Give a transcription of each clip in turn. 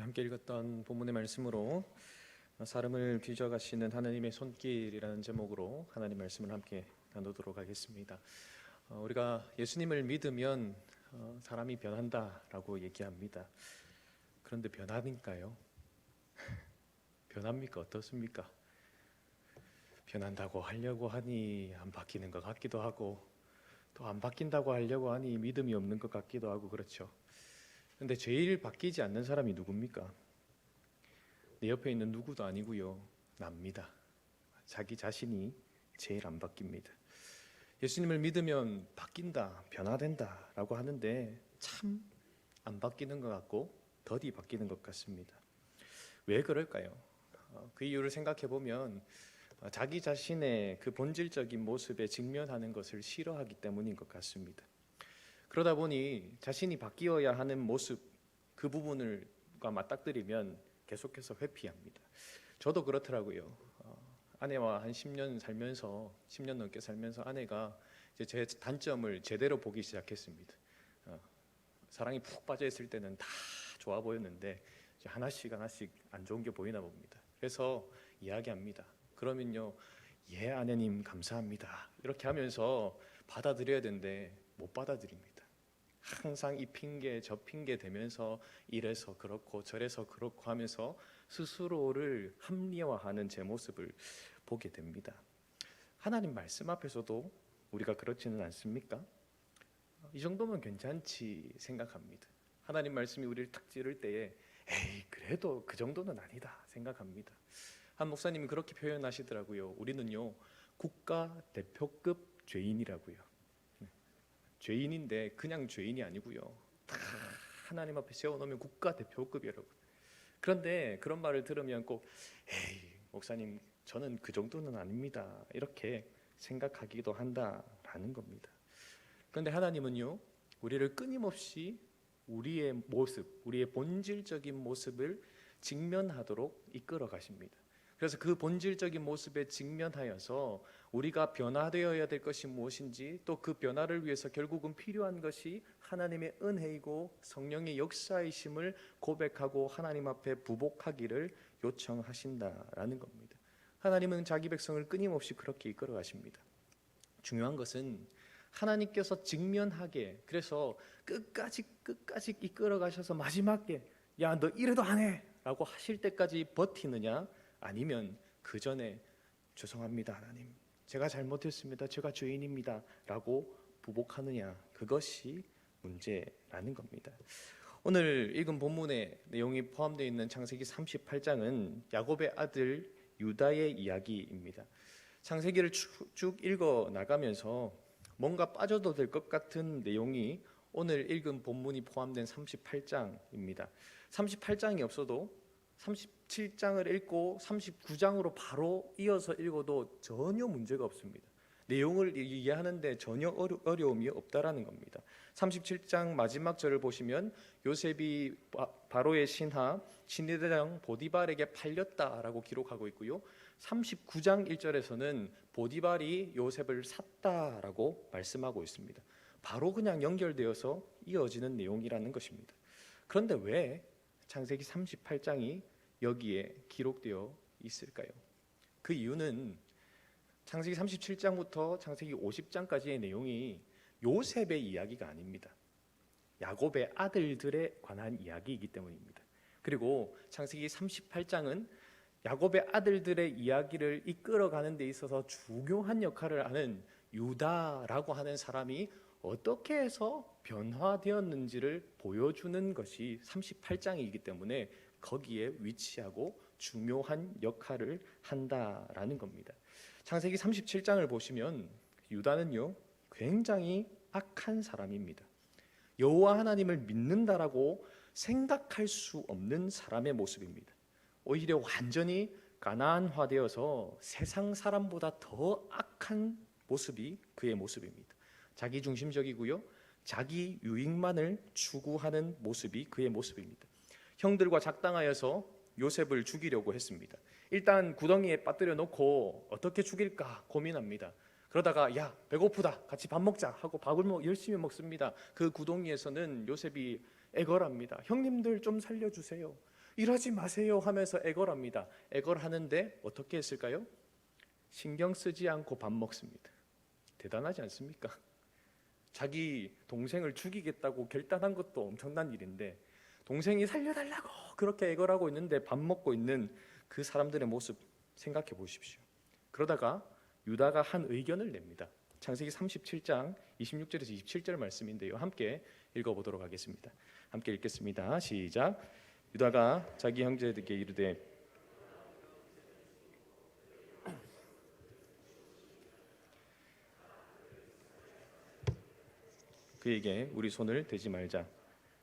함께 읽었던 본문의 말씀으로 사람을 뒤져가시는 하나님의 손길이라는 제목으로 하나님 말씀을 함께 나누도록 하겠습니다. 우리가 예수님을 믿으면 사람이 변한다라고 얘기합니다. 그런데 변하니까요? 변합니까? 어떻습니까? 변한다고 하려고 하니 안 바뀌는 것 같기도 하고, 또 안 바뀐다고 하려고 하니 믿음이 없는 것 같기도 하고, 그렇죠. 근데 제일 바뀌지 않는 사람이 누굽니까? 내 옆에 있는 누구도 아니고요, 납니다. 자기 자신이 제일 안 바뀝니다. 예수님을 믿으면 바뀐다, 변화된다 라고 하는데 참 안 바뀌는 것 같고 더디 바뀌는 것 같습니다. 왜 그럴까요? 그 이유를 생각해 보면 자기 자신의 그 본질적인 모습에 직면하는 것을 싫어하기 때문인 것 같습니다. 그러다 보니 자신이 바뀌어야 하는 모습, 그 부분을과 맞닥뜨리면 계속해서 회피합니다. 저도 그렇더라고요. 아내와 한 10년 살면서, 10년 넘게 살면서 아내가 이제 제 단점을 제대로 보기 시작했습니다. 사랑이 푹 빠져 있을 때는 다 좋아 보였는데 이제 하나씩 안 좋은 게 보이나 봅니다. 그래서 이야기합니다. 그러면요, 예 아내님 감사합니다, 이렇게 하면서 받아들여야 되는데 못 받아들입니다. 항상 이 핑계 저 핑계 대면서 이래서 그렇고 저래서 그렇고 하면서 스스로를 합리화하는 제 모습을 보게 됩니다. 하나님 말씀 앞에서도 우리가 그렇지는 않습니까? 이 정도면 괜찮지 생각합니다. 하나님 말씀이 우리를 탁 찌를 때에 에이 그래도 그 정도는 아니다 생각합니다. 한 목사님이 그렇게 표현하시더라고요. 우리는요 국가대표급 죄인이라고요. 죄인인데 그냥 죄인이 아니고요, 다 하나님 앞에 세워놓으면 국가대표급이라고. 그런데 그런 말을 들으면 꼭 에이 목사님 저는 그 정도는 아닙니다 이렇게 생각하기도 한다라는 겁니다. 그런데 하나님은요 우리를 끊임없이 우리의 모습, 우리의 본질적인 모습을 직면하도록 이끌어 가십니다. 그래서 그 본질적인 모습에 직면하여서 우리가 변화되어야 될 것이 무엇인지, 또 그 변화를 위해서 결국은 필요한 것이 하나님의 은혜이고 성령의 역사이심을 고백하고 하나님 앞에 부복하기를 요청하신다라는 겁니다. 하나님은 자기 백성을 끊임없이 그렇게 이끌어 가십니다. 중요한 것은 하나님께서 직면하게, 그래서 끝까지 이끌어 가셔서 마지막에 야 너 이래도 안 해 라고 하실 때까지 버티느냐, 아니면 그 전에 죄송합니다 하나님, 제가 잘못했습니다, 제가 죄인입니다 라고 부복하느냐, 그것이 문제라는 겁니다. 오늘 읽은 본문의 내용이 포함되어 있는 창세기 38장은 야곱의 아들 유다의 이야기입니다. 창세기를 쭉 읽어 나가면서 뭔가 빠져도 될 것 같은 내용이 오늘 읽은 본문이 포함된 38장입니다. 38장이 없어도 37장을 읽고 39장으로 바로 이어서 읽어도 전혀 문제가 없습니다. 내용을 이해하는데 전혀 어려움이 없다라는 겁니다. 37장 마지막 절을 보시면 요셉이 바로의 신하 신뢰대장 보디발에게 팔렸다라고 기록하고 있고요, 39장 1절에서는 보디발이 요셉을 샀다라고 말씀하고 있습니다. 바로 그냥 연결되어서 이어지는 내용이라는 것입니다. 그런데 왜 창세기 38장이 여기에 기록되어 있을까요? 그 이유는 창세기 37장부터 창세기 50장까지의 내용이 요셉의 이야기가 아닙니다. 야곱의 아들들에 관한 이야기이기 때문입니다. 그리고 창세기 38장은 야곱의 아들들의 이야기를 이끌어가는 데 있어서 중요한 역할을 하는 유다라고 하는 사람이 어떻게 해서 변화되었는지를 보여주는 것이 38장이기 때문에 거기에 위치하고 중요한 역할을 한다라는 겁니다. 창세기 37장을 보시면 유다는요 굉장히 악한 사람입니다. 여호와 하나님을 믿는다라고 생각할 수 없는 사람의 모습입니다. 오히려 완전히 가나안화되어서 세상 사람보다 더 악한 모습이 그의 모습입니다. 자기 중심적이고요, 자기 유익만을 추구하는 모습이 그의 모습입니다. 형들과 작당하여서 요셉을 죽이려고 했습니다. 일단 구덩이에 빠뜨려 놓고 어떻게 죽일까 고민합니다. 그러다가 야 배고프다 같이 밥 먹자 하고 밥을 열심히 먹습니다. 그 구덩이에서는 요셉이 애걸합니다. 형님들 좀 살려주세요. 일하지 마세요 하면서 애걸합니다. 애걸하는데 어떻게 했을까요? 신경 쓰지 않고 밥 먹습니다. 대단하지 않습니까? 자기 동생을 죽이겠다고 결단한 것도 엄청난 일인데 동생이 살려달라고 그렇게 애걸하고 있는데 밥 먹고 있는 그 사람들의 모습 생각해 보십시오. 그러다가 유다가 한 의견을 냅니다. 창세기 37장 26절에서 27절 말씀인데요. 함께 읽어보도록 하겠습니다. 함께 읽겠습니다. 시작. 유다가 자기 형제들에게 이르되 그에게 우리 손을 대지 말자.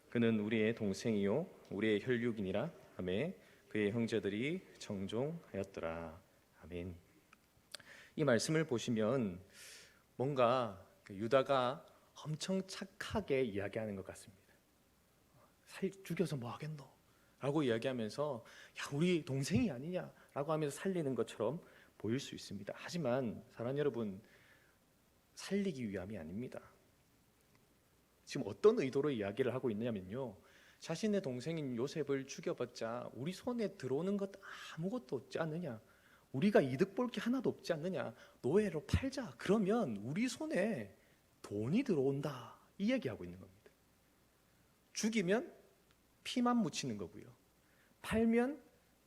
그는 우리의 동생이요 우리의 혈육이니라 하매 그의 형제들이 청종하였더라. 아멘. 이 말씀을 보시면 뭔가 유다가 엄청 착하게 이야기하는 것 같습니다. 죽여서 뭐 하겠노? 라고 이야기하면서 야 우리 동생이 아니냐? 라고 하면서 살리는 것처럼 보일 수 있습니다. 하지만 사랑하는 여러분, 살리기 위함이 아닙니다. 지금 어떤 의도로 이야기를 하고 있느냐면요, 자신의 동생인 요셉을 죽여봤자 우리 손에 들어오는 것 아무것도 없지 않느냐, 우리가 이득 볼 게 하나도 없지 않느냐, 노예로 팔자. 그러면 우리 손에 돈이 들어온다, 이 얘기하고 있는 겁니다. 죽이면 피만 묻히는 거고요, 팔면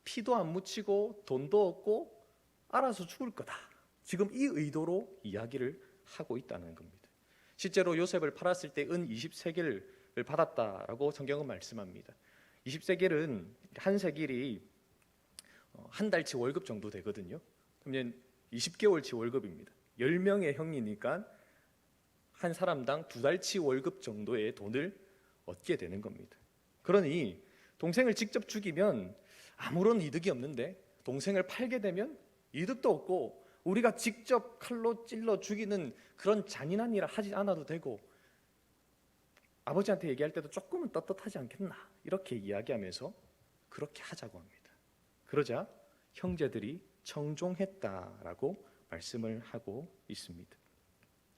피도 안 묻히고 돈도 없고 알아서 죽을 거다. 지금 이 의도로 이야기를 하고 있다는 겁니다. 실제로 요셉을 팔았을 때 은 20세겔을 받았다라고 성경은 말씀합니다. 20세겔은 한 세겔이 한 달치 월급 정도 되거든요. 그러면 20개월치 월급입니다. 10명의 형이니까 한 사람당 2달치 월급 정도의 돈을 얻게 되는 겁니다. 그러니 동생을 직접 죽이면 아무런 이득이 없는데 동생을 팔게 되면 이득도 없고 우리가 직접 칼로 찔러 죽이는 그런 잔인한 일을 하지 않아도 되고 아버지한테 얘기할 때도 조금은 떳떳하지 않겠나, 이렇게 이야기하면서 그렇게 하자고 합니다. 그러자 형제들이 청종했다라고 말씀을 하고 있습니다.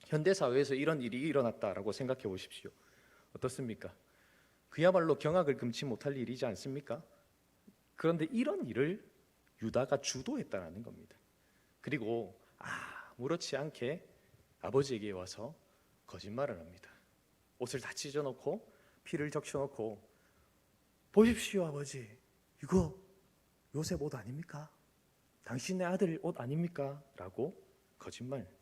현대사회에서 이런 일이 일어났다라고 생각해 보십시오. 어떻습니까? 그야말로 경악을 금치 못할 일이지 않습니까? 그런데 이런 일을 유다가 주도했다라는 겁니다. 그리고 아무렇지 않게 아버지에게 와서 거짓말을 합니다. 옷을 다 찢어놓고 피를 적셔놓고 보십시오 아버지, 이거 요셉 옷 아닙니까? 당신의 아들 옷 아닙니까? 라고 거짓말합니다.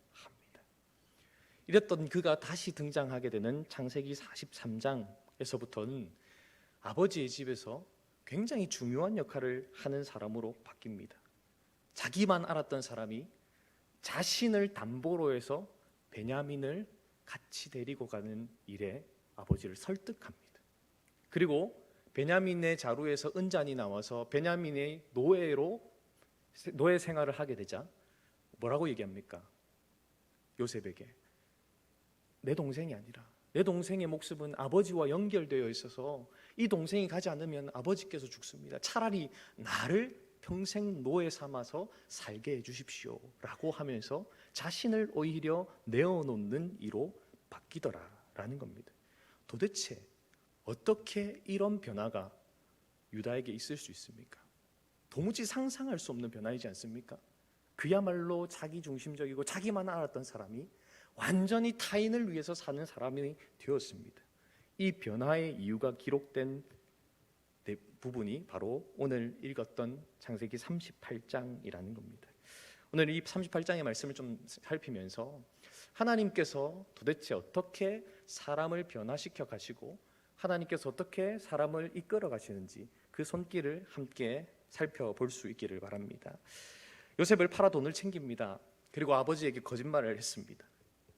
이랬던 그가 다시 등장하게 되는 창세기 43장에서부터는 아버지의 집에서 굉장히 중요한 역할을 하는 사람으로 바뀝니다. 자기만 알았던 사람이 자신을 담보로 해서 베냐민을 같이 데리고 가는 일에 아버지를 설득합니다. 그리고 베냐민의 자루에서 은잔이 나와서 베냐민의 노예 생활을 하게 되자 뭐라고 얘기합니까? 요셉에게 내 동생이 아니라 내 동생의 목숨은 아버지와 연결되어 있어서 이 동생이 가지 않으면 아버지께서 죽습니다. 차라리 나를 평생 노예 삼아서 살게 해주십시오 라고 하면서 자신을 오히려 내어놓는 이로 바뀌더라라는 겁니다. 도대체 어떻게 이런 변화가 유다에게 있을 수 있습니까? 도무지 상상할 수 없는 변화이지 않습니까? 그야말로 자기중심적이고 자기만 알았던 사람이 완전히 타인을 위해서 사는 사람이 되었습니다. 이 변화의 이유가 기록된 부분이 바로 오늘 읽었던 창세기 38장이라는 겁니다. 오늘 이 38장의 말씀을 좀 살피면서 하나님께서 도대체 어떻게 사람을 변화시켜 가시고 하나님께서 어떻게 사람을 이끌어 가시는지 그 손길을 함께 살펴볼 수 있기를 바랍니다. 요셉을 팔아 돈을 챙깁니다. 그리고 아버지에게 거짓말을 했습니다.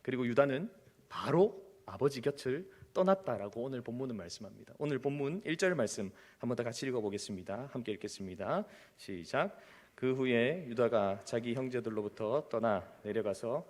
그리고 유다는 바로 아버지 곁을 떠났다라고 오늘 본문은 말씀합니다. 오늘 본문 1절 말씀 한번 더 같이 읽어보겠습니다. 함께 읽겠습니다. 시작. 그 후에 유다가 자기 형제들로부터 떠나 내려가서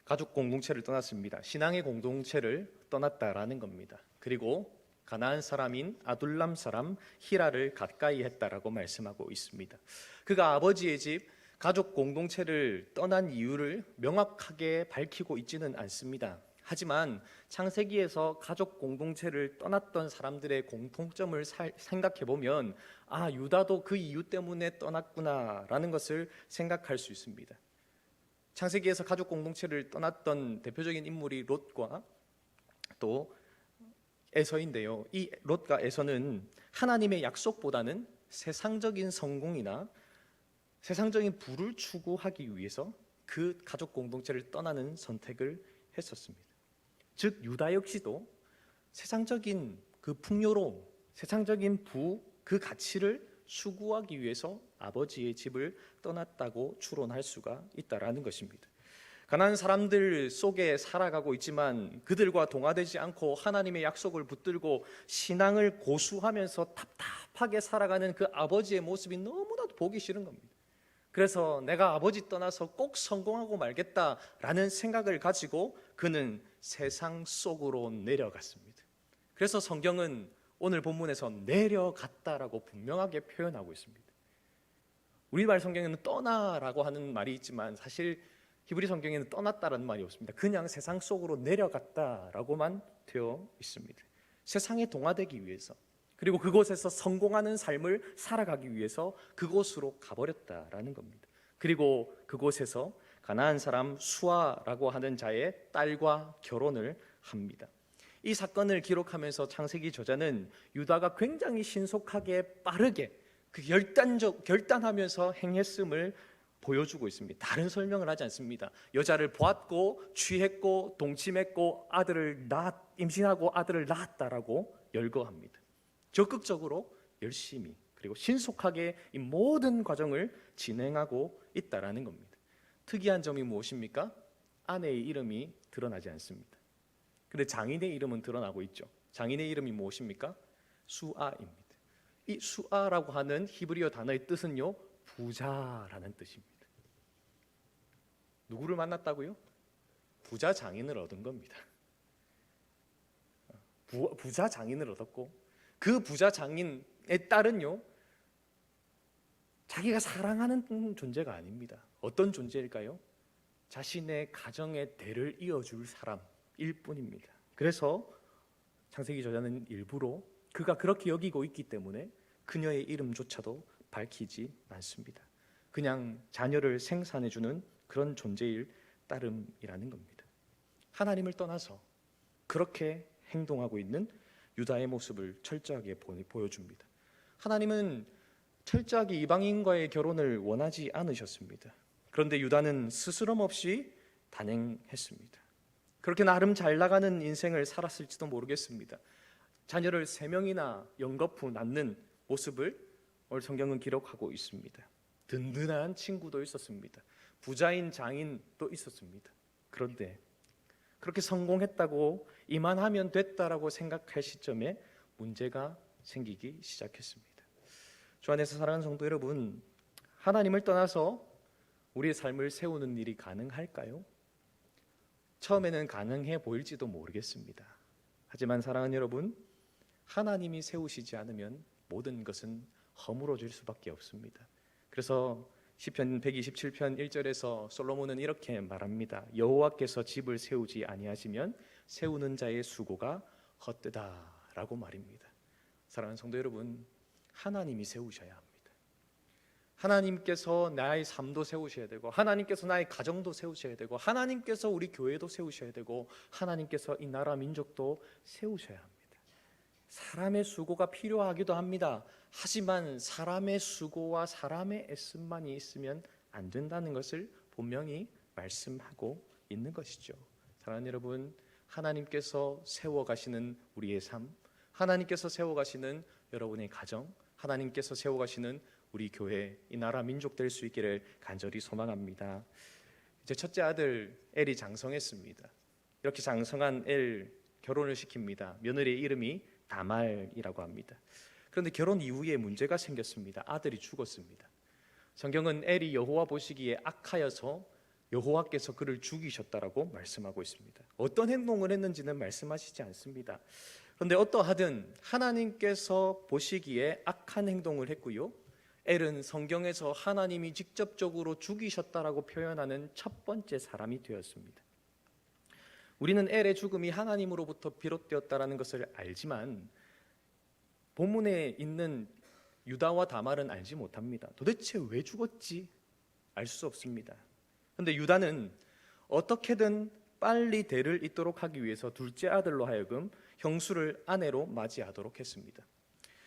가족 공동체를 떠났습니다. 신앙의 공동체를 떠났다라는 겁니다. 그리고 가나안 사람인 아둘람 사람 히라를 가까이 했다라고 말씀하고 있습니다. 그가 아버지의 집 가족 공동체를 떠난 이유를 명확하게 밝히고 있지는 않습니다. 하지만 창세기에서 가족 공동체를 떠났던 사람들의 공통점을 생각해 보면 유다도 그 이유 때문에 떠났구나라는 것을 생각할 수 있습니다. 창세기에서 가족 공동체를 떠났던 대표적인 인물이 롯과 또 에서인데요. 이 롯과 에서는 하나님의 약속보다는 세상적인 성공이나 세상적인 부를 추구하기 위해서 그 가족 공동체를 떠나는 선택을 했었습니다. 즉 유다 역시도 세상적인 그 풍요로움, 세상적인 부, 그 가치를 추구하기 위해서 아버지의 집을 떠났다고 추론할 수가 있다라는 것입니다. 가난한 사람들 속에 살아가고 있지만 그들과 동화되지 않고 하나님의 약속을 붙들고 신앙을 고수하면서 답답하게 살아가는 그 아버지의 모습이 너무나도 보기 싫은 겁니다. 그래서 내가 아버지 떠나서 꼭 성공하고 말겠다라는 생각을 가지고 그는 세상 속으로 내려갔습니다. 그래서 성경은 오늘 본문에서 내려갔다라고 분명하게 표현하고 있습니다. 우리말 성경에는 떠나라고 하는 말이 있지만 사실 히브리 성경에는 떠났다라는 말이 없습니다. 그냥 세상 속으로 내려갔다라고만 되어 있습니다. 세상에 동화되기 위해서, 그리고 그곳에서 성공하는 삶을 살아가기 위해서 그곳으로 가버렸다라는 겁니다. 그리고 그곳에서 가나안 사람 수아라고 하는 자의 딸과 결혼을 합니다. 이 사건을 기록하면서 창세기 저자는 유다가 굉장히 신속하게 빠르게 결단하면서 행했음을 보여주고 있습니다. 다른 설명을 하지 않습니다. 여자를 보았고 취했고 동침했고 임신하고 아들을 낳았다라고 열거합니다. 적극적으로 열심히 그리고 신속하게 이 모든 과정을 진행하고 있다라는 겁니다. 특이한 점이 무엇입니까? 아내의 이름이 드러나지 않습니다. 그런데 장인의 이름은 드러나고 있죠. 장인의 이름이 무엇입니까? 수아입니다. 이 수아라고 하는 히브리어 단어의 뜻은요, 부자라는 뜻입니다. 누구를 만났다고요? 부자 장인을 얻은 겁니다. 부자 장인을 얻었고 그 부자 장인의 딸은요, 자기가 사랑하는 존재가 아닙니다. 어떤 존재일까요? 자신의 가정의 대를 이어줄 사람일 뿐입니다. 그래서 창세기 저자는 일부러 그가 그렇게 여기고 있기 때문에 그녀의 이름조차도 밝히지 않습니다. 그냥 자녀를 생산해주는 그런 존재일 따름이라는 겁니다. 하나님을 떠나서 그렇게 행동하고 있는 유다의 모습을 철저하게 보여줍니다. 하나님은 철저하게 이방인과의 결혼을 원하지 않으셨습니다. 그런데 유다는 스스럼 없이 단행했습니다. 그렇게 나름 잘 나가는 인생을 살았을지도 모르겠습니다. 자녀를 3명이나 연거푸 낳는 모습을 오늘 성경은 기록하고 있습니다. 든든한 친구도 있었습니다. 부자인 장인도 있었습니다. 그런데 그렇게 성공했다고 이만하면 됐다라고 생각할 시점에 문제가 생기기 시작했습니다. 주 안에서 사랑하는 성도 여러분, 하나님을 떠나서 우리의 삶을 세우는 일이 가능할까요? 처음에는 가능해 보일지도 모르겠습니다. 하지만 사랑하는 여러분, 하나님이 세우시지 않으면 모든 것은 허물어질 수밖에 없습니다. 그래서 시편 127편 1절에서 솔로몬은 이렇게 말합니다. 여호와께서 집을 세우지 아니하시면 세우는 자의 수고가 헛되다라고 말입니다. 사랑하는 성도 여러분, 하나님이 세우셔야 합니다. 하나님께서 나의 삶도 세우셔야 되고, 하나님께서 나의 가정도 세우셔야 되고, 하나님께서 우리 교회도 세우셔야 되고, 하나님께서 이 나라 민족도 세우셔야 합니다. 사람의 수고가 필요하기도 합니다. 하지만 사람의 수고와 사람의 애씀만이 있으면 안 된다는 것을 분명히 말씀하고 있는 것이죠. 사랑하는 여러분, 하나님께서 세워가시는 우리의 삶, 하나님께서 세워가시는 여러분의 가정, 하나님께서 세워가시는 우리 교회, 이 나라 민족 될 수 있기를 간절히 소망합니다. 제 첫째 아들 엘이 장성했습니다. 이렇게 장성한 엘 결혼을 시킵니다. 며느리의 이름이 다말이라고 합니다. 그런데 결혼 이후에 문제가 생겼습니다. 아들이 죽었습니다. 성경은 엘이 여호와 보시기에 악하여서 여호와께서 그를 죽이셨다라고 말씀하고 있습니다. 어떤 행동을 했는지는 말씀하시지 않습니다. 그런데 어떠하든 하나님께서 보시기에 악한 행동을 했고요, 엘은 성경에서 하나님이 직접적으로 죽이셨다라고 표현하는 첫 번째 사람이 되었습니다. 우리는 엘의 죽음이 하나님으로부터 비롯되었다라는 것을 알지만 본문에 있는 유다와 다말은 알지 못합니다. 도대체 왜 죽었지? 알 수 없습니다. 그런데 유다는 어떻게든 빨리 대를 잇도록 하기 위해서 둘째 아들로 하여금 형수를 아내로 맞이하도록 했습니다.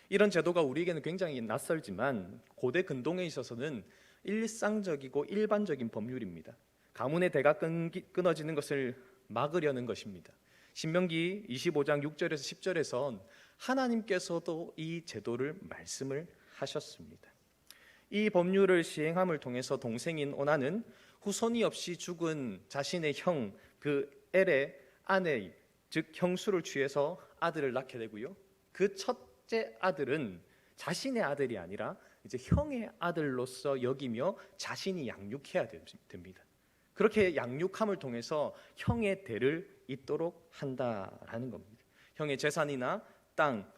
이런 제도가 우리에게는 굉장히 낯설지만 고대 근동에 있어서는 일상적이고 일반적인 법률입니다. 가문의 대가 끊어지는 것을 막으려는 것입니다. 신명기 25장 6절에서 10절에선 하나님께서도 이 제도를 말씀을 하셨습니다. 이 법률을 시행함을 통해서 동생인 오나는 후손이 없이 죽은 자신의 형 그 엘의 아내 즉 형수를 취해서 아들을 낳게 되고요. 그 첫째 아들은 자신의 아들이 아니라 이제 형의 아들로서 여기며 자신이 양육해야 됩니다. 그렇게 양육함을 통해서 형의 대를 잇도록 한다라는 겁니다. 형의 재산이나 땅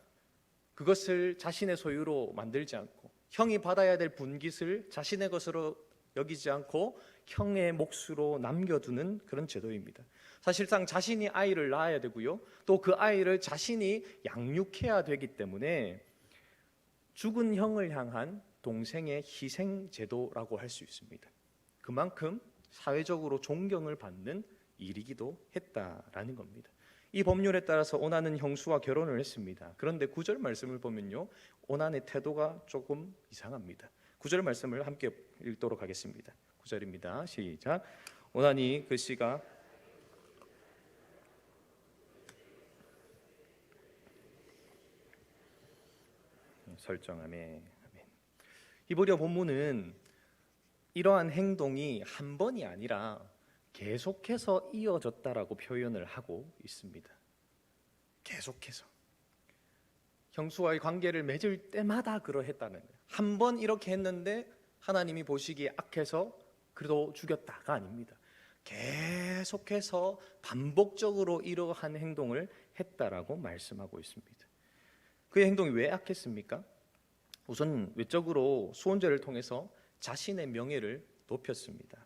그것을 자신의 소유로 만들지 않고 형이 받아야 될 분깃을 자신의 것으로 여기지 않고 형의 몫으로 남겨두는 그런 제도입니다. 사실상 자신이 아이를 낳아야 되고요. 또 그 아이를 자신이 양육해야 되기 때문에 죽은 형을 향한 동생의 희생 제도라고 할 수 있습니다. 그만큼 사회적으로 존경을 받는 일이기도 했다라는 겁니다. 이 법률에 따라서 오나는 형수와 결혼을 했습니다. 그런데 9절 말씀을 보면요, 오난의 태도가 조금 이상합니다. 9절 말씀을 함께 읽도록 하겠습니다. 9절입니다. 시작. 오난이 그 씨가 설정함에 히브리어 본문은 이러한 행동이 한 번이 아니라 계속해서 이어졌다라고 표현을 하고 있습니다. 계속해서 형수와의 관계를 맺을 때마다 그러했다는 거예요. 한 번 이렇게 했는데 하나님이 보시기에 악해서 그래도 죽였다가 아닙니다. 계속해서 반복적으로 이러한 행동을 했다라고 말씀하고 있습니다. 그의 행동이 왜 악했습니까? 우선 외적으로 수혼죄를 통해서 자신의 명예를 높였습니다.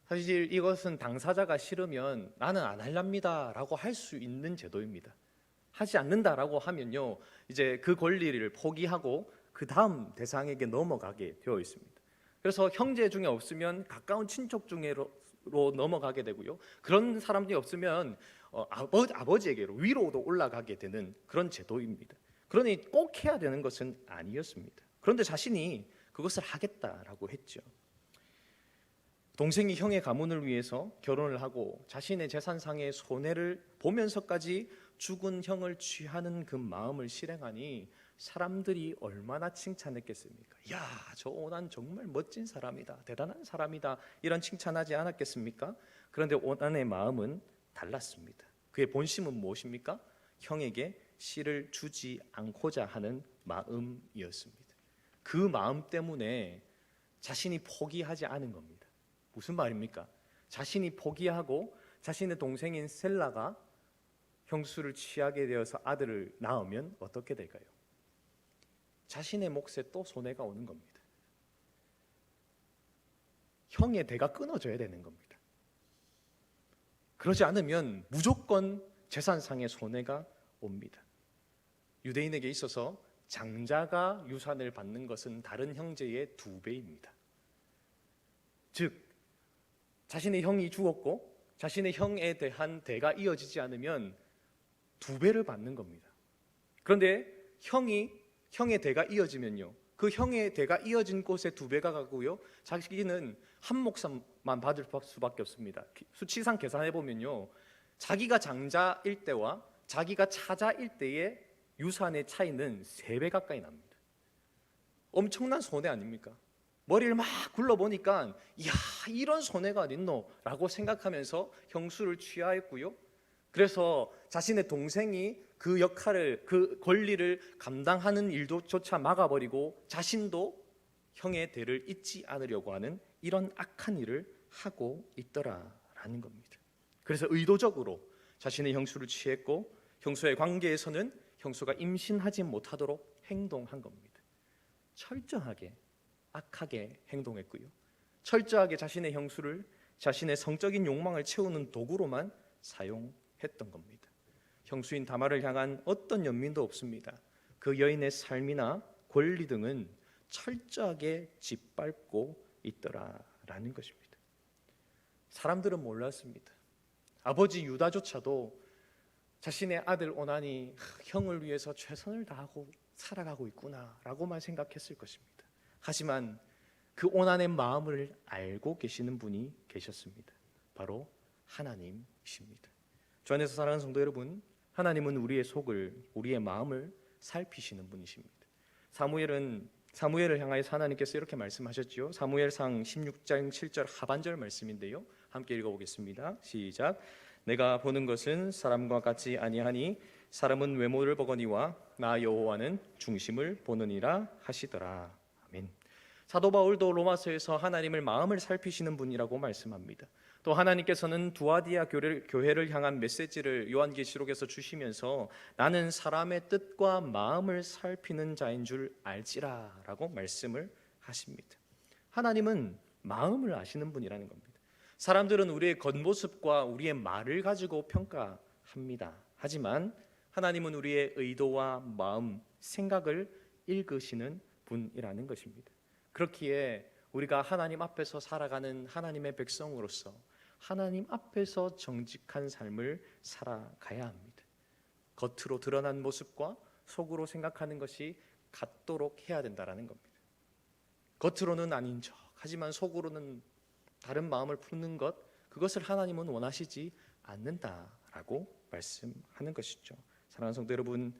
사실 이것은 당사자가 싫으면 나는 안 할랍니다 라고 할 수 있는 제도입니다. 하지 않는다라고 하면요, 이제 그 권리를 포기하고 그 다음 대상에게 넘어가게 되어 있습니다. 그래서 형제 중에 없으면 가까운 친척 중에로 넘어가게 되고요. 그런 사람들이 없으면 아버지에게로 위로도 올라가게 되는 그런 제도입니다. 그러니 꼭 해야 되는 것은 아니었습니다. 그런데 자신이 그것을 하겠다라고 했죠. 동생이 형의 가문을 위해서 결혼을 하고 자신의 재산상의 손해를 보면서까지 죽은 형을 취하는 그 마음을 실행하니 사람들이 얼마나 칭찬했겠습니까? 야, 저 오난 정말 멋진 사람이다, 대단한 사람이다, 이런 칭찬하지 않았겠습니까? 그런데 오난의 마음은 달랐습니다. 그의 본심은 무엇입니까? 형에게 씨를 주지 않고자 하는 마음이었습니다. 그 마음 때문에 자신이 포기하지 않은 겁니다. 무슨 말입니까? 자신이 포기하고 자신의 동생인 셀라가 형수를 취하게 되어서 아들을 낳으면 어떻게 될까요? 자신의 몫에 또 손해가 오는 겁니다. 형의 대가 끊어져야 되는 겁니다. 그러지 않으면 무조건 재산상의 손해가 옵니다. 유대인에게 있어서 장자가 유산을 받는 것은 다른 형제의 2배입니다. 즉 자신의 형이 죽었고 자신의 형에 대한 대가 이어지지 않으면 2배를 받는 겁니다. 그런데 형의 대가 이어지면요, 그 형의 대가 이어진 곳에 2배가 가고요, 자기는 한 몫만 받을 수밖에 없습니다. 수치상 계산해 보면요, 자기가 장자일 때와 자기가 차자일 때의 유산의 차이는 3배 가까이 납니다. 엄청난 손해 아닙니까? 머리를 막 굴러보니까 이야, 이런 손해가 어딨노? 라고 생각하면서 형수를 취하였고요. 그래서 자신의 동생이 그 역할을, 그 권리를 감당하는 일도조차 막아버리고 자신도 형의 대를 잇지 않으려고 하는 이런 악한 일을 하고 있더라라는 겁니다. 그래서 의도적으로 자신의 형수를 취했고 형수의 관계에서는 형수가 임신하지 못하도록 행동한 겁니다. 철저하게 악하게 행동했고요. 철저하게 자신의 형수를 자신의 성적인 욕망을 채우는 도구로만 사용했던 겁니다. 형수인 다말을 향한 어떤 연민도 없습니다. 그 여인의 삶이나 권리 등은 철저하게 짓밟고 있더라라는 것입니다. 사람들은 몰랐습니다. 아버지 유다조차도 자신의 아들 오난이 형을 위해서 최선을 다하고 살아가고 있구나라고만 생각했을 것입니다. 하지만 그 오난의 마음을 알고 계시는 분이 계셨습니다. 바로 하나님이십니다. 주 안에서 사랑하는 성도 여러분, 하나님은 우리의 속을, 우리의 마음을 살피시는 분이십니다. 사무엘을 향하여 하나님께서 이렇게 말씀하셨지요. 사무엘상 16장 7절 하반절 말씀인데요. 함께 읽어보겠습니다. 시작. 내가 보는 것은 사람과 같지 아니하니 사람은 외모를 보거니와 나 여호와는 중심을 보느니라 하시더라. 아멘. 사도 바울도 로마서에서 하나님을 마음을 살피시는 분이라고 말씀합니다. 또 하나님께서는 두아디아 교회를 향한 메시지를 요한계시록에서 주시면서 나는 사람의 뜻과 마음을 살피는 자인 줄 알지라 라고 말씀을 하십니다. 하나님은 마음을 아시는 분이라는 겁니다. 사람들은 우리의 겉모습과 우리의 말을 가지고 평가합니다. 하지만 하나님은 우리의 의도와 마음, 생각을 읽으시는 분이라는 것입니다. 그렇기에 우리가 하나님 앞에서 살아가는 하나님의 백성으로서 하나님 앞에서 정직한 삶을 살아가야 합니다. 겉으로 드러난 모습과 속으로 생각하는 것이 같도록 해야 된다는 겁니다. 겉으로는 아닌 척 하지만 속으로는 다른 마음을 품는 것, 그것을 하나님은 원하시지 않는다라고 말씀하는 것이죠. 사랑하는 성도 여러분,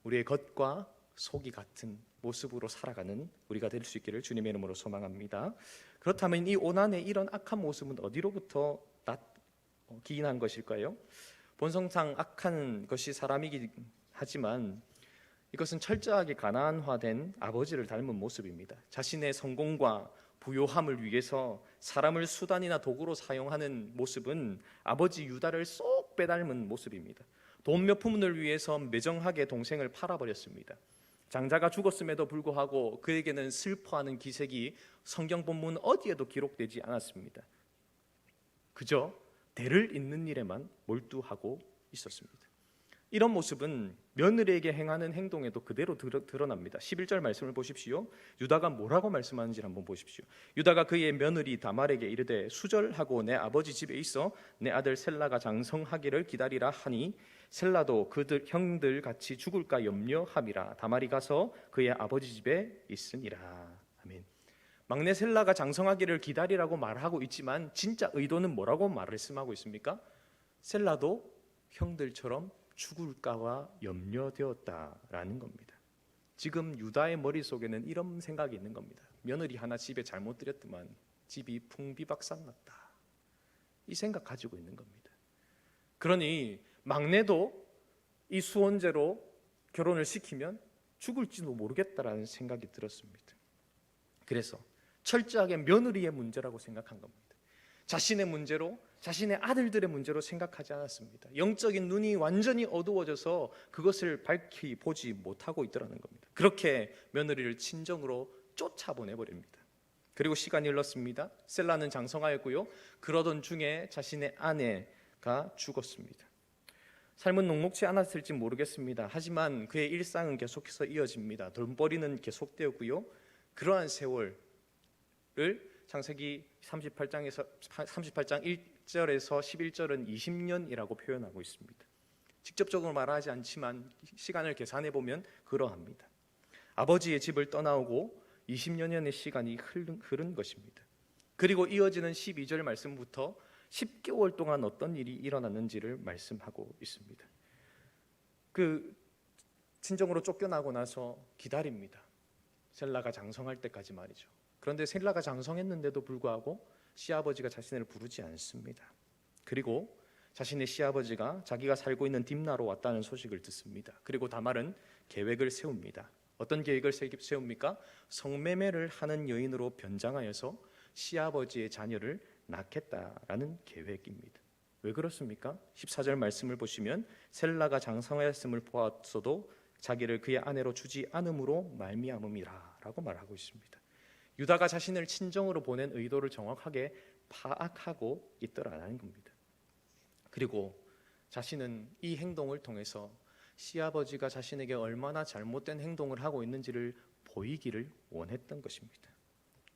우리의 겉과 속이 같은 모습으로 살아가는 우리가 될 수 있기를 주님의 이름으로 소망합니다. 그렇다면 이 오난의 이런 악한 모습은 어디로부터 기인한 것일까요? 본성상 악한 것이 사람이긴 하지만 이것은 철저하게 가난화된 아버지를 닮은 모습입니다. 자신의 성공과 부요함을 위해서 사람을 수단이나 도구로 사용하는 모습은 아버지 유다를 쏙 빼닮은 모습입니다. 돈 몇 푼을 위해서 매정하게 동생을 팔아버렸습니다. 장자가 죽었음에도 불구하고 그에게는 슬퍼하는 기색이 성경 본문 어디에도 기록되지 않았습니다. 그저 대를 잇는 일에만 몰두하고 있었습니다. 이런 모습은 며느리에게 행하는 행동에도 그대로 드러납니다. 11절 말씀을 보십시오. 유다가 뭐라고 말씀하는지 한번 보십시오. 유다가 그의 며느리 다말에게 이르되 수절하고 내 아버지 집에 있어 내 아들 셀라가 장성하기를 기다리라 하니 셀라도 그들 형들 같이 죽을까 염려함이라. 다말이 가서 그의 아버지 집에 있으니라. 아멘. 막내 셀라가 장성하기를 기다리라고 말하고 있지만 진짜 의도는 뭐라고 말씀하고 있습니까? 셀라도 형들처럼 죽을까와 염려되었다라는 겁니다. 지금 유다의 머릿속에는 이런 생각이 있는 겁니다. 며느리 하나 집에 잘못 들였더만 집이 풍비박산났다. 이 생각 가지고 있는 겁니다. 그러니 막내도 이 수혼제로 결혼을 시키면 죽을지도 모르겠다라는 생각이 들었습니다. 그래서 철저하게 며느리의 문제라고 생각한 겁니다. 자신의 문제로, 자신의 아들들의 문제로 생각하지 않았습니다. 영적인 눈이 완전히 어두워져서 그것을 밝히 보지 못하고 있더라는 겁니다. 그렇게 며느리를 친정으로 쫓아보내버립니다. 그리고 시간이 흘렀습니다. 셀라는 장성하였고요. 그러던 중에 자신의 아내가 죽었습니다. 삶은 녹록지 않았을지 모르겠습니다. 하지만 그의 일상은 계속해서 이어집니다. 돈벌이는 계속되었고요. 그러한 세월을 창세기 38장 1절에서 11절은 20년이라고 표현하고 있습니다. 직접적으로 말하지 않지만 시간을 계산해 보면 그러합니다. 아버지의 집을 떠나오고 20년의 시간이 흐른 것입니다. 그리고 이어지는 12절 말씀부터 10개월 동안 어떤 일이 일어났는지를 말씀하고 있습니다. 그 친정으로 쫓겨나고 나서 기다립니다. 셀라가 장성할 때까지 말이죠. 그런데 셀라가 장성했는데도 불구하고 시아버지가 자신을 부르지 않습니다. 그리고 자신의 시아버지가 자기가 살고 있는 딥나로 왔다는 소식을 듣습니다. 그리고 다말은 계획을 세웁니다. 어떤 계획을 세웁니까? 성매매를 하는 여인으로 변장하여서 시아버지의 자녀를 낳겠다라는 계획입니다. 왜 그렇습니까? 14절 말씀을 보시면 셀라가 장성하였음을 보았어도 자기를 그의 아내로 주지 않음으로 말미암음이라 라고 말하고 있습니다. 유다가 자신을 친정으로 보낸 의도를 정확하게 파악하고 있더라는 겁니다. 그리고 자신은 이 행동을 통해서 시아버지가 자신에게 얼마나 잘못된 행동을 하고 있는지를 보이기를 원했던 것입니다.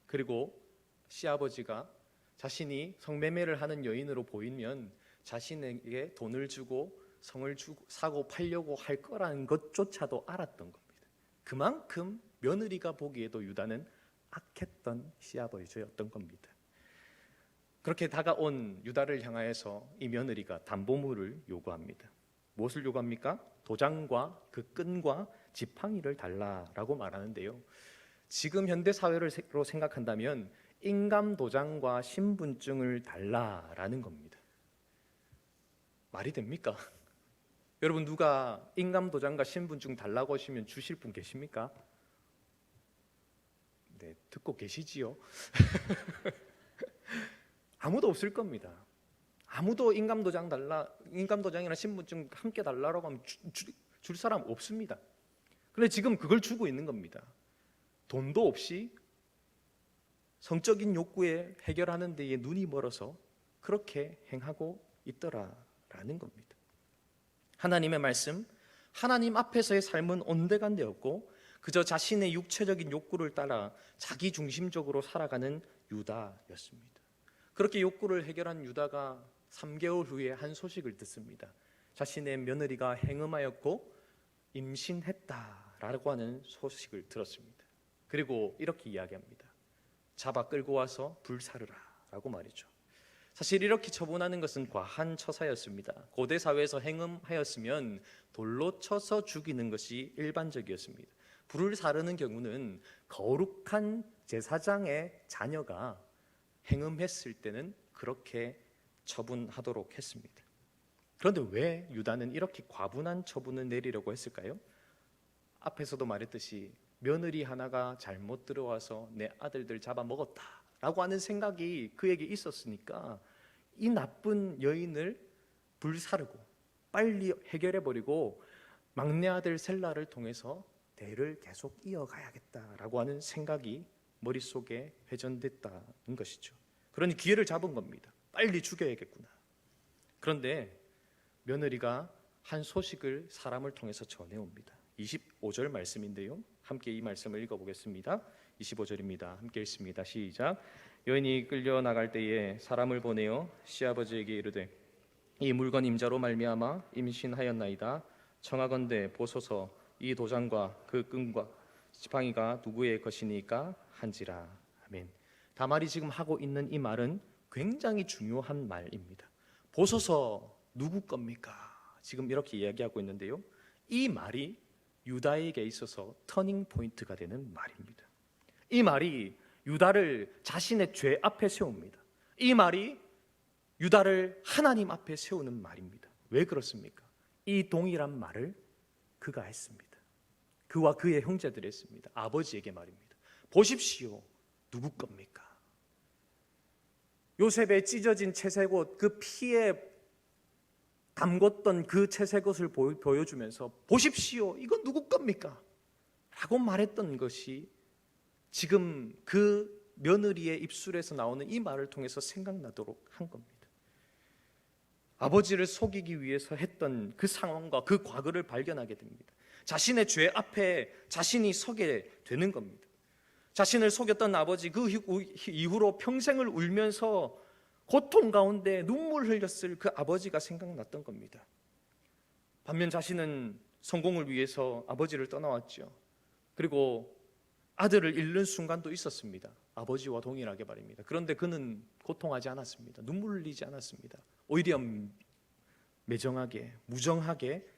그리고 시아버지가 자신이 성매매를 하는 여인으로 보이면 자신에게 돈을 주고 성을 사고 팔려고 할 거라는 것조차도 알았던 겁니다. 그만큼 며느리가 보기에도 유다는 악했던 시아버지였던 겁니다. 그렇게 다가온 유다를 향하여서 이 며느리가 담보물을 요구합니다. 무엇을 요구합니까? 도장과 그 끈과 지팡이를 달라라고 말하는데요. 지금 현대 사회로 생각한다면 인감 도장과 신분증을 달라라는 겁니다. 말이 됩니까? 여러분, 누가 인감 도장과 신분증 달라고 하시면 주실 분 계십니까? 네, 듣고 계시지요? 아무도 없을 겁니다. 아무도 인감도장이나 신분증 함께 달라고 하면 줄 사람 없습니다. 그런데 지금 그걸 주고 있는 겁니다. 돈도 없이 성적인 욕구에 해결하는 데에 눈이 멀어서 그렇게 행하고 있더라라는 겁니다. 하나님의 말씀, 하나님 앞에서의 삶은 온데간데였고 그저 자신의 육체적인 욕구를 따라 자기 중심적으로 살아가는 유다였습니다. 그렇게 욕구를 해결한 유다가 3개월 후에 한 소식을 듣습니다. 자신의 며느리가 행음하였고 임신했다라고 하는 소식을 들었습니다. 그리고 이렇게 이야기합니다. 잡아 끌고 와서 불사르라 라고 말이죠. 사실 이렇게 처분하는 것은 과한 처사였습니다. 고대 사회에서 행음하였으면 돌로 쳐서 죽이는 것이 일반적이었습니다. 불을 사르는 경우는 거룩한 제사장의 자녀가 행음했을 때는 그렇게 처분하도록 했습니다. 그런데 왜 유다는 이렇게 과분한 처분을 내리려고 했을까요? 앞에서도 말했듯이 며느리 하나가 잘못 들어와서 내 아들들 잡아먹었다라고 하는 생각이 그에게 있었으니까 이 나쁜 여인을 불사르고 빨리 해결해버리고 막내 아들 셀라를 통해서 대를 계속 이어가야겠다라고 하는 생각이 머릿속에 회전됐다는 것이죠. 그러니 기회를 잡은 겁니다. 빨리 죽여야겠구나. 그런데 며느리가 한 소식을 사람을 통해서 전해옵니다. 25절 말씀인데요, 함께 이 말씀을 읽어보겠습니다. 25절입니다. 함께 읽습니다. 시작. 여인이 끌려나갈 때에 사람을 보내어 시아버지에게 이르되 이 물건 임자로 말미암아 임신하였나이다. 청하건대 보소서 이 도장과 그 끈과 지팡이가 누구의 것이니까 한지라. 아멘. 다말이 지금 하고 있는 이 말은 굉장히 중요한 말입니다. 보소서 누구 겁니까? 지금 이렇게 이야기하고 있는데요, 이 말이 유다에게 있어서 터닝 포인트가 되는 말입니다. 이 말이 유다를 자신의 죄 앞에 세웁니다. 이 말이 유다를 하나님 앞에 세우는 말입니다. 왜 그렇습니까? 이 동일한 말을 그가 했습니다. 그와 그의 형제들이 했습니다. 아버지에게 말입니다. 보십시오, 누구 겁니까? 요셉의 찢어진 채색옷, 그 피에 담궜던 그 채색옷을 보여주면서 보십시오, 이건 누구 겁니까? 라고 말했던 것이 지금 그 며느리의 입술에서 나오는 이 말을 통해서 생각나도록 한 겁니다. 아버지를 속이기 위해서 했던 그 상황과 그 과거를 발견하게 됩니다. 자신의 죄 앞에 자신이 서게 되는 겁니다. 자신을 속였던 아버지, 그 이후로 평생을 울면서 고통 가운데 눈물 흘렸을 그 아버지가 생각났던 겁니다. 반면 자신은 성공을 위해서 아버지를 떠나왔죠. 그리고 아들을 잃는 순간도 있었습니다. 아버지와 동일하게 말입니다. 그런데 그는 고통하지 않았습니다. 눈물 흘리지 않았습니다. 오히려 매정하게, 무정하게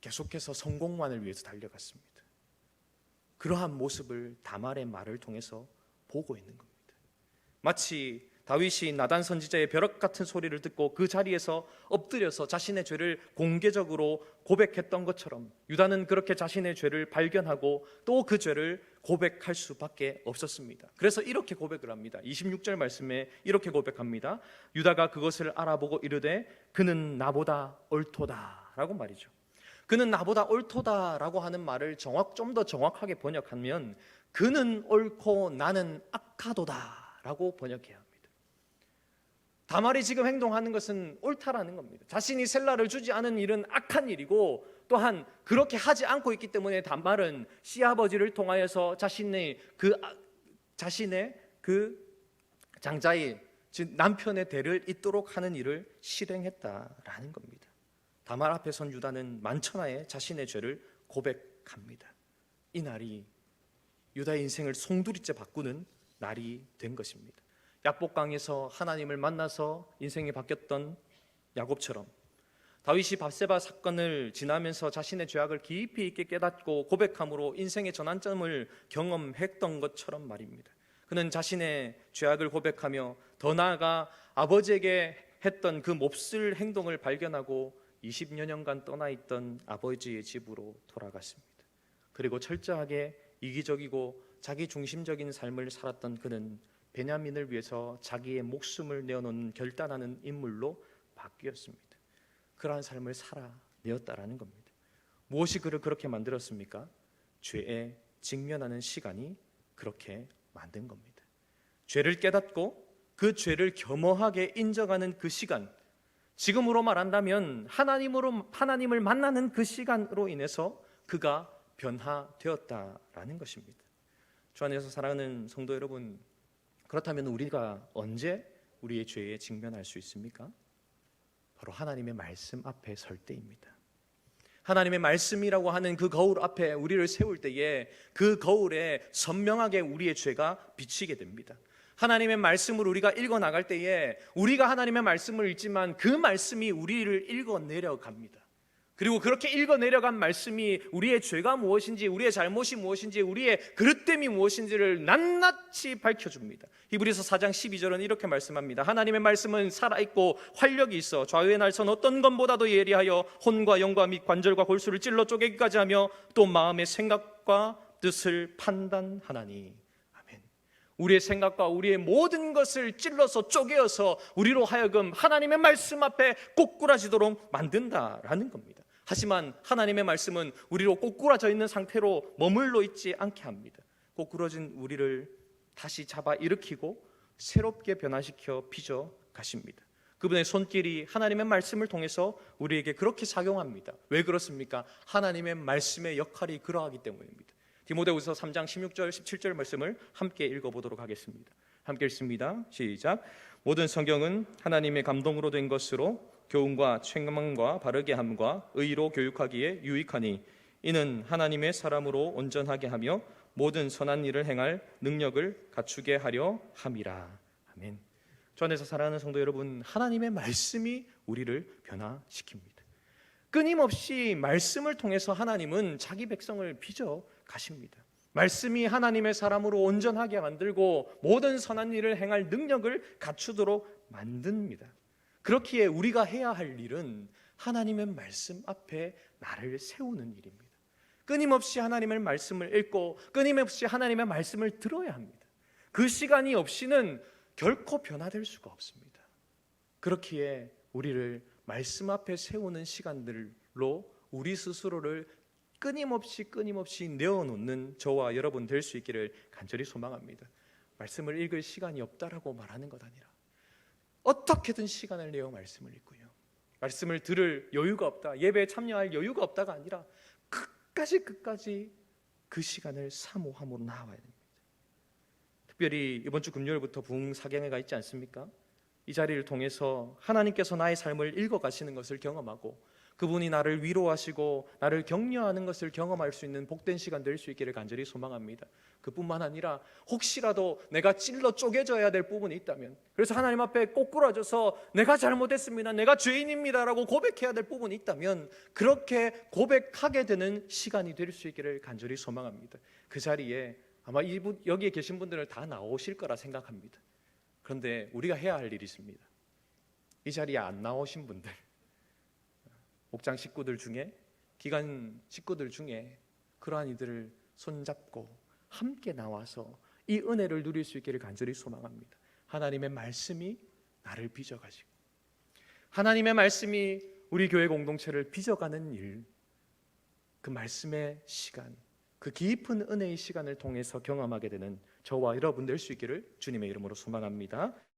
계속해서 성공만을 위해서 달려갔습니다. 그러한 모습을 다말의 말을 통해서 보고 있는 겁니다. 마치 다윗이 나단 선지자의 벼락 같은 소리를 듣고 그 자리에서 엎드려서 자신의 죄를 공개적으로 고백했던 것처럼 유다는 그렇게 자신의 죄를 발견하고 또 그 죄를 고백할 수밖에 없었습니다. 그래서 이렇게 고백을 합니다. 26절 말씀에 이렇게 고백합니다. 유다가 그것을 알아보고 이르되 그는 나보다 옳도다 라고 말이죠. 그는 나보다 옳도다라고 하는 말을 좀 더 정확하게 번역하면 그는 옳고 나는 악하도다 라고 번역해야 합니다. 다말이 지금 행동하는 것은 옳다라는 겁니다. 자신이 셀라를 주지 않은 일은 악한 일이고, 또한 그렇게 하지 않고 있기 때문에 다말은 시아버지를 통하여서 자신의 그 장자의, 즉 남편의 대를 잇도록 하는 일을 실행했다라는 겁니다. 다말 앞에 선 유다는 만천하에 자신의 죄를 고백합니다. 이 날이 유다의 인생을 송두리째 바꾸는 날이 된 것입니다. 약복강에서 하나님을 만나서 인생이 바뀌었던 야곱처럼, 다윗이 밧세바 사건을 지나면서 자신의 죄악을 깊이 있게 깨닫고 고백함으로 인생의 전환점을 경험했던 것처럼 말입니다. 그는 자신의 죄악을 고백하며 더 나아가 아버지에게 했던 그 몹쓸 행동을 발견하고 20여 년간 떠나 있던 아버지의 집으로 돌아갔습니다. 그리고 철저하게 이기적이고 자기 중심적인 삶을 살았던 그는 베냐민을 위해서 자기의 목숨을 내어놓는 결단하는 인물로 바뀌었습니다. 그러한 삶을 살아내었다라는 겁니다. 무엇이 그를 그렇게 만들었습니까? 죄에 직면하는 시간이 그렇게 만든 겁니다. 죄를 깨닫고 그 죄를 겸허하게 인정하는 그 시간, 지금으로 말한다면 하나님을 만나는 그 시간으로 인해서 그가 변화되었다라는 것입니다. 주 안에서 사랑하는 성도 여러분, 그렇다면 우리가 언제 우리의 죄에 직면할 수 있습니까? 바로 하나님의 말씀 앞에 설 때입니다. 하나님의 말씀이라고 하는 그 거울 앞에 우리를 세울 때에 그 거울에 선명하게 우리의 죄가 비치게 됩니다. 하나님의 말씀을 우리가 읽어 나갈 때에 우리가 하나님의 말씀을 읽지만 그 말씀이 우리를 읽어 내려갑니다. 그리고 그렇게 읽어 내려간 말씀이 우리의 죄가 무엇인지, 우리의 잘못이 무엇인지, 우리의 그릇됨이 무엇인지를 낱낱이 밝혀줍니다. 히브리서 4장 12절은 이렇게 말씀합니다. 하나님의 말씀은 살아있고 활력이 있어 좌우의 날선 어떤 것보다도 예리하여 혼과 영과 및 관절과 골수를 찔러 쪼개기까지 하며 또 마음의 생각과 뜻을 판단하나니. 아멘. 우리의 생각과 우리의 모든 것을 찔러서 쪼개어서 우리로 하여금 하나님의 말씀 앞에 꼬꾸라지도록 만든다라는 겁니다. 하지만 하나님의 말씀은 우리로 꼬꾸라져 있는 상태로 머물러 있지 않게 합니다. 꼬꾸라진 우리를 다시 잡아 일으키고 새롭게 변화시켜 빚어 가십니다. 그분의 손길이 하나님의 말씀을 통해서 우리에게 그렇게 작용합니다. 왜 그렇습니까? 하나님의 말씀의 역할이 그러하기 때문입니다. 디모데후서 3장 16절 17절 말씀을 함께 읽어보도록 하겠습니다. 함께 읽습니다. 시작. 모든 성경은 하나님의 감동으로 된 것으로 교훈과 책망과 바르게 함과 의로 교육하기에 유익하니 이는 하나님의 사람으로 온전하게 하며 모든 선한 일을 행할 능력을 갖추게 하려 함이라. 아멘. 주 안에서 사랑하는 성도 여러분, 하나님의 말씀이 우리를 변화시킵니다. 끊임없이 말씀을 통해서 하나님은 자기 백성을 빚어 가십니다. 말씀이 하나님의 사람으로 온전하게 만들고 모든 선한 일을 행할 능력을 갖추도록 만듭니다. 그렇기에 우리가 해야 할 일은 하나님의 말씀 앞에 나를 세우는 일입니다. 끊임없이 하나님의 말씀을 읽고 끊임없이 하나님의 말씀을 들어야 합니다. 그 시간이 없이는 결코 변화될 수가 없습니다. 그렇기에 우리를 말씀 앞에 세우는 시간들로 우리 스스로를 끊임없이 내어놓는 저와 여러분 될 수 있기를 간절히 소망합니다. 말씀을 읽을 시간이 없다라고 말하는 것 아니라 어떻게든 시간을 내어 말씀을 읽고요, 말씀을 들을 여유가 없다, 예배에 참여할 여유가 없다가 아니라 끝까지 그 시간을 사모함으로 나아가야 됩니다. 특별히 이번 주 금요일부터 부흥 사경회가 있지 않습니까? 이 자리를 통해서 하나님께서 나의 삶을 읽어가시는 것을 경험하고 그분이 나를 위로하시고 나를 격려하는 것을 경험할 수 있는 복된 시간 될 수 있기를 간절히 소망합니다. 그뿐만 아니라 혹시라도 내가 찔러 쪼개져야 될 부분이 있다면, 그래서 하나님 앞에 꼬꾸라져서 내가 잘못했습니다, 내가 죄인입니다 라고 고백해야 될 부분이 있다면 그렇게 고백하게 되는 시간이 될 수 있기를 간절히 소망합니다. 그 자리에 아마 여기에 계신 분들은 다 나오실 거라 생각합니다. 그런데 우리가 해야 할 일이 있습니다. 이 자리에 안 나오신 분들, 목장 식구들 중에, 기관 식구들 중에 그러한 이들을 손잡고 함께 나와서 이 은혜를 누릴 수 있기를 간절히 소망합니다. 하나님의 말씀이 나를 빚어가시고 하나님의 말씀이 우리 교회 공동체를 빚어가는 일, 그 말씀의 시간, 그 깊은 은혜의 시간을 통해서 경험하게 되는 저와 여러분 될 수 있기를 주님의 이름으로 소망합니다.